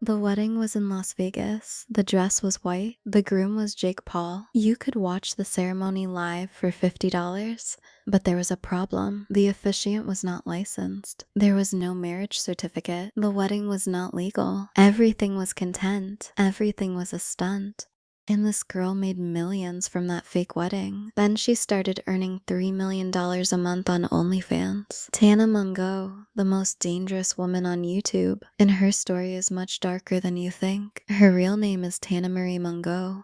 The wedding was in Las Vegas. The dress was white. The groom was Jake Paul. You could watch the ceremony live for $50. But there was a problem. The officiant was not licensed. There was no marriage certificate. The wedding was not legal. Everything was content. Everything was a stunt. And this girl made millions from that fake wedding. Then she started earning $3 million a month on OnlyFans. Tana Mongeau, the most dangerous woman on YouTube, and her story is much darker than you think. Her real name is Tana Marie Mongeau.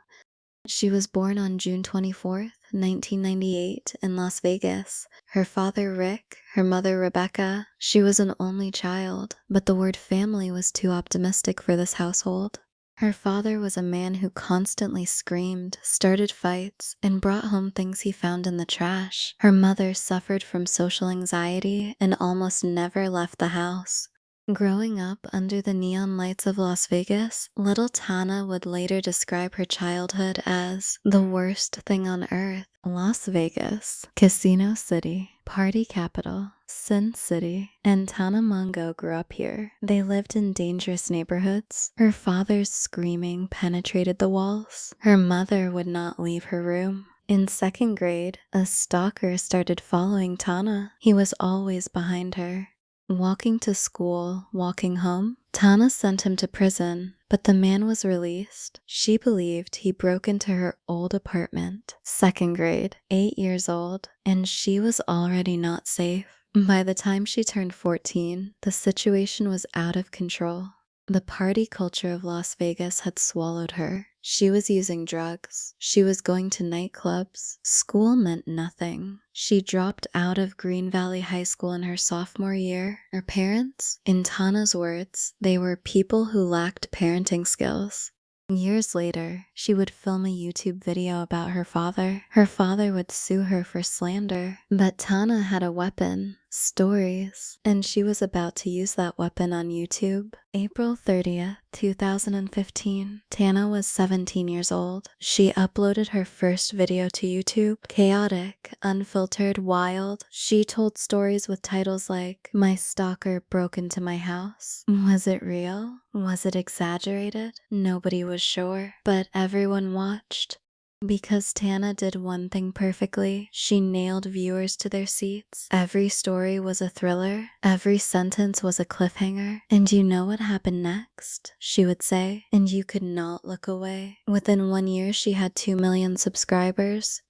She was born on June 24th, 1998 in Las Vegas. Her father, Rick, her mother, Rebecca. She was an only child, but the word family was too optimistic for this household. Her father was a man who constantly screamed, started fights, and brought home things he found in the trash. Her mother suffered from social anxiety and almost never left the house. Growing up under the neon lights of Las Vegas, little Tana would later describe her childhood as the worst thing on earth. Las Vegas, Casino City, Party Capital, Sin City, and Tana Mongeau grew up here. They lived in dangerous neighborhoods. Her father's screaming penetrated the walls. Her mother would not leave her room. In second grade, a stalker started following Tana. He was always behind her. Walking to school, walking home, Tana sent him to prison, but the man was released. She believed he broke into her old apartment. Second grade, 8 years old, and she was already not safe. By the time she turned 14, the situation was out of control. The party culture of Las Vegas had swallowed her. She was using drugs. She was going to nightclubs. School meant nothing. She dropped out of Green Valley High School in her sophomore year. Her parents, in Tana's words, they were people who lacked parenting skills. Years later, she would film a YouTube video about her father. Her father would sue her for slander, but Tana had a weapon, stories, and she was about to use that weapon on YouTube. April 30th, 2015, Tana was 17 years old. She uploaded her first video to YouTube. Chaotic, unfiltered, wild. She told stories with titles like, "My stalker broke into my house." Was it real? Was it exaggerated? Nobody was sure, but everyone watched. Because Tana did one thing perfectly, she nailed viewers to their seats. Every story was a thriller. Every sentence was a cliffhanger. And you know what happened next? She would say, and you could not look away. Within 1 year, she had 2 million subscribers.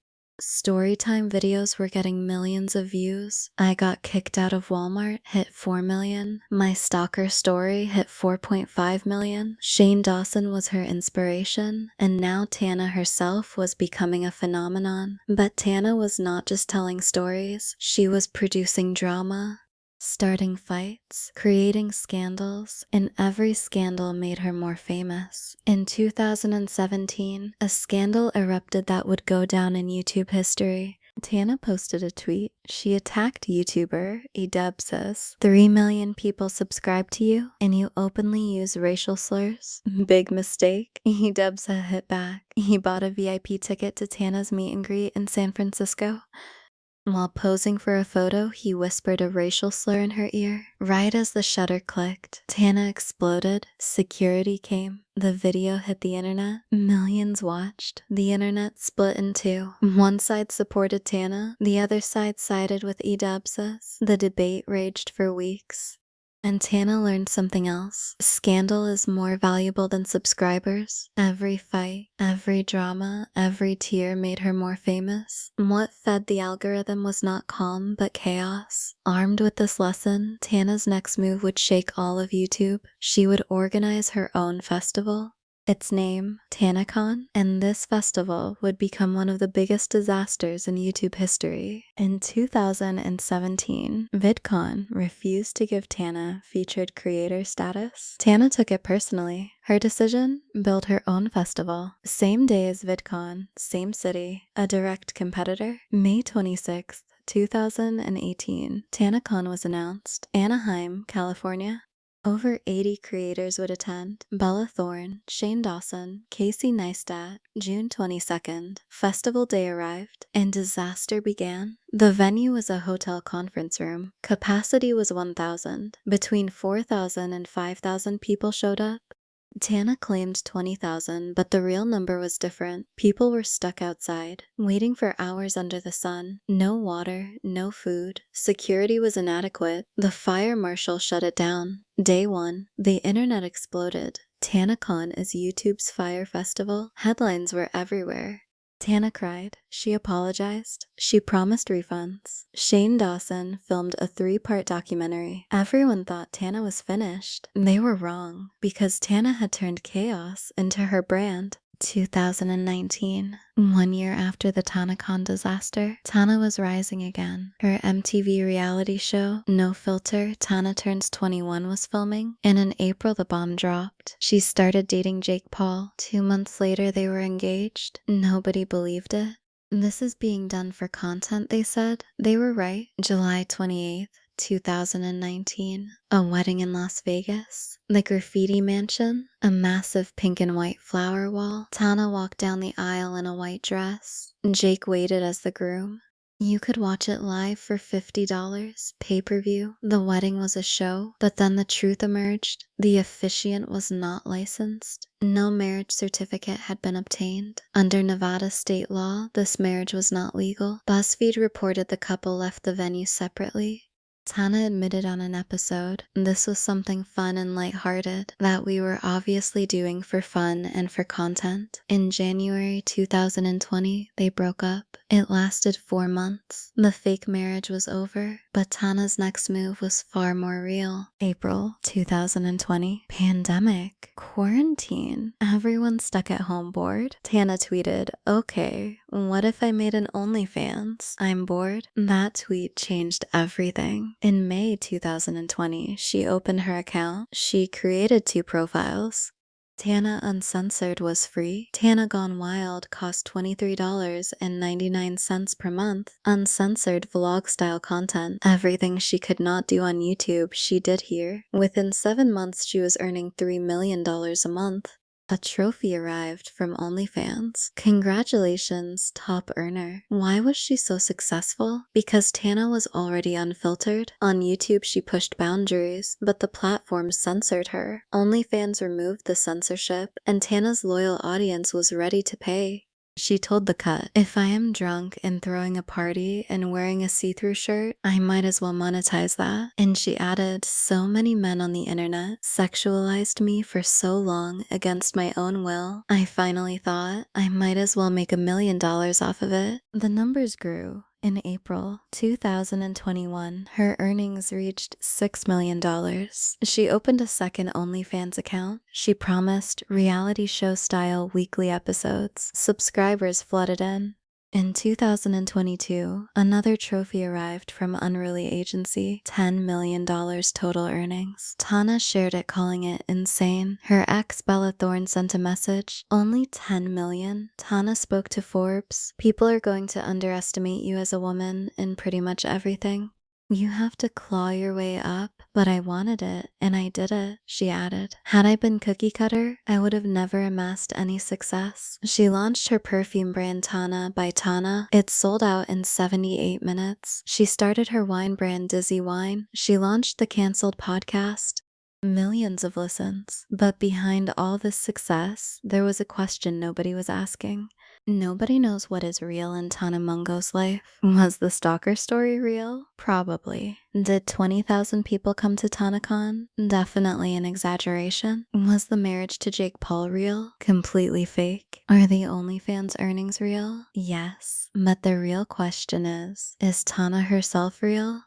Storytime videos were getting millions of views. I Got Kicked Out of Walmart hit 4 million. My Stalker Story hit 4.5 million. Shane Dawson was her inspiration, and now Tana herself was becoming a phenomenon. But Tana was not just telling stories, she was producing drama. Starting fights, creating scandals, and every scandal made her more famous. In 2017, a scandal erupted that would go down in YouTube history. Tana posted a tweet. She attacked YouTuber iDubbbz. 3 million people subscribe to you, and you openly use racial slurs? Big mistake. iDubbbz hit back. He bought a VIP ticket to Tana's meet and greet in San Francisco. While posing for a photo, he whispered a racial slur in her ear. Right as the shutter clicked, Tana exploded. Security came. The video hit the internet. Millions watched. The internet split in two. One side supported Tana. The other side sided with iDubbbz. The debate raged for weeks. And Tana learned something else. Scandal is more valuable than subscribers. Every fight, every drama, every tear made her more famous. What fed the algorithm was not calm, but chaos. Armed with this lesson, Tana's next move would shake all of YouTube. She would organize her own festival. Its name, TanaCon, and this festival would become one of the biggest disasters in YouTube history. In 2017, VidCon refused to give Tana featured creator status. Tana took it personally. Her decision? Build her own festival. Same day as VidCon, same city, a direct competitor. May 26th, 2018, TanaCon was announced. Anaheim, California. Over 80 creators would attend. Bella Thorne, Shane Dawson, Casey Neistat. June 22nd, festival day arrived, and disaster began. The venue was a hotel conference room. Capacity was 1,000. Between 4,000 and 5,000 people showed up. Tana claimed 20,000, but the real number was different. People were stuck outside, waiting for hours under the sun. No water, no food. Security was inadequate. The fire marshal shut it down. Day 1, the internet exploded. TanaCon is YouTube's Fyre Festival. Headlines were everywhere. Tana cried. She apologized. She promised refunds. Shane Dawson filmed a 3-part documentary. Everyone thought Tana was finished. They were wrong, because Tana had turned chaos into her brand. 2019. 1 year after the TanaCon disaster, Tana was rising again. Her MTV reality show, No Filter, Tana Turns 21 was filming, and in April the bomb dropped. She started dating Jake Paul. 2 months later they were engaged. Nobody believed it. This is being done for content, they said. They were right. July 28th. 2019, a wedding in Las Vegas, the graffiti mansion, a massive pink and white flower wall. Tana walked down the aisle in a white dress. Jake waited as the groom. You could watch it live for $50, pay-per-view. The wedding was a show, but then the truth emerged. The officiant was not licensed. No marriage certificate had been obtained. Under Nevada state law, this marriage was not legal. BuzzFeed reported the couple left the venue separately. Tana admitted on an episode, this was something fun and lighthearted that we were obviously doing for fun and for content. In January 2020, they broke up. It lasted 4 months. The fake marriage was over, but Tana's next move was far more real. April 2020, pandemic, quarantine. Everyone stuck at home bored. Tana tweeted, okay, what if I made an OnlyFans? I'm bored. That tweet changed everything. In May 2020, she opened her account. She created 2 profiles. Tana Uncensored was free. Tana Gone Wild cost $23.99 per month. Uncensored vlog-style content. Everything she could not do on YouTube, she did here. Within 7 months, she was earning $3 million a month. A trophy arrived from OnlyFans. Congratulations, top earner. Why was she so successful? Because Tana was already unfiltered. On YouTube, she pushed boundaries, but the platform censored her. OnlyFans removed the censorship, and Tana's loyal audience was ready to pay. She told The Cut, if I am drunk and throwing a party and wearing a see-through shirt, I might as well monetize that. And she added, so many men on the internet sexualized me for so long against my own will. I finally thought I might as well make $1 million off of it. The numbers grew. In April 2021, her earnings reached $6 million. She opened a second OnlyFans account. She promised reality show style weekly episodes. Subscribers flooded in. In 2022, another trophy arrived from unruly agency, $10 million total earnings. Tana shared it, calling it insane. Her ex Bella Thorne sent a message, only $10 million. Tana spoke to Forbes, people are going to underestimate you as a woman in pretty much everything. You have to claw your way up, but I wanted it, and I did it, she added. Had I been cookie cutter, I would have never amassed any success. She launched her perfume brand Tana by Tana. It sold out in 78 minutes. She started her wine brand Dizzy Wine. She launched the canceled podcast. Millions of listens. But behind all this success, there was a question nobody was asking. Nobody knows what is real in Tana Mongeau's life. Was the stalker story real? Probably. Did 20,000 people come to TanaCon? Definitely an exaggeration. Was the marriage to Jake Paul real? Completely fake. Are the OnlyFans earnings real? Yes. But the real question is Tana herself real?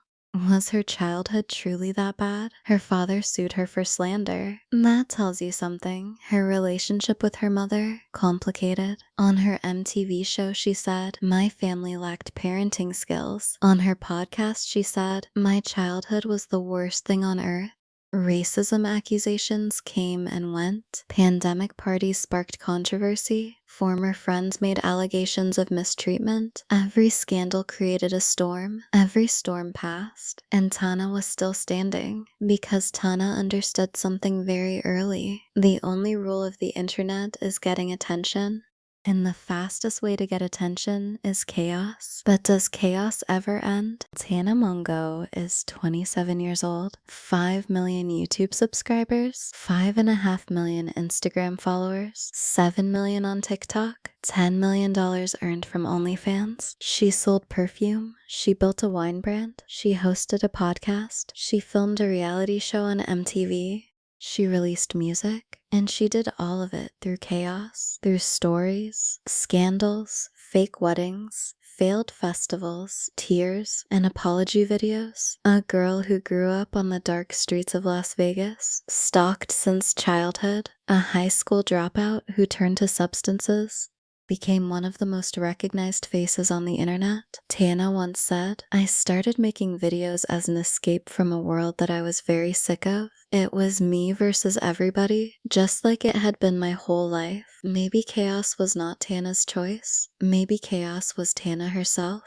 Was her childhood truly that bad? Her father sued her for slander. That tells you something. Her relationship with her mother, complicated. On her MTV show, she said, my family lacked parenting skills. On her podcast, she said, my childhood was the worst thing on earth. Racism accusations came and went. Pandemic parties sparked controversy. Former friends made allegations of mistreatment. Every scandal created a storm. Every storm passed. And Tana was still standing because Tana understood something very early. The only rule of the internet is getting attention. And the fastest way to get attention is chaos. But does chaos ever end? Tana Mongeau is 27 years old, 5 million YouTube subscribers, 5.5 million Instagram followers, 7 million on TikTok, $10 million earned from OnlyFans. She sold perfume. She built a wine brand. She hosted a podcast. She filmed a reality show on MTV. She released music, and she did all of it through chaos, through stories, scandals, fake weddings, failed festivals, tears, and apology videos. A girl who grew up on the dark streets of Las Vegas, stalked since childhood, a high school dropout who turned to substances, became one of the most recognized faces on the internet. Tana once said, "I started making videos as an escape from a world that I was very sick of. It was me versus everybody, just like it had been my whole life." Maybe chaos was not Tana's choice. Maybe chaos was Tana herself.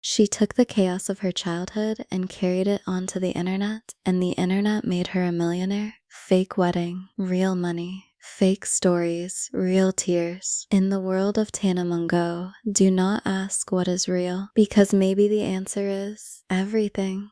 She took the chaos of her childhood and carried it onto the internet, and the internet made her a millionaire. Fake wedding, real money. Fake stories, real tears. In the world of Tana Mongeau, do not ask what is real, because maybe the answer is everything.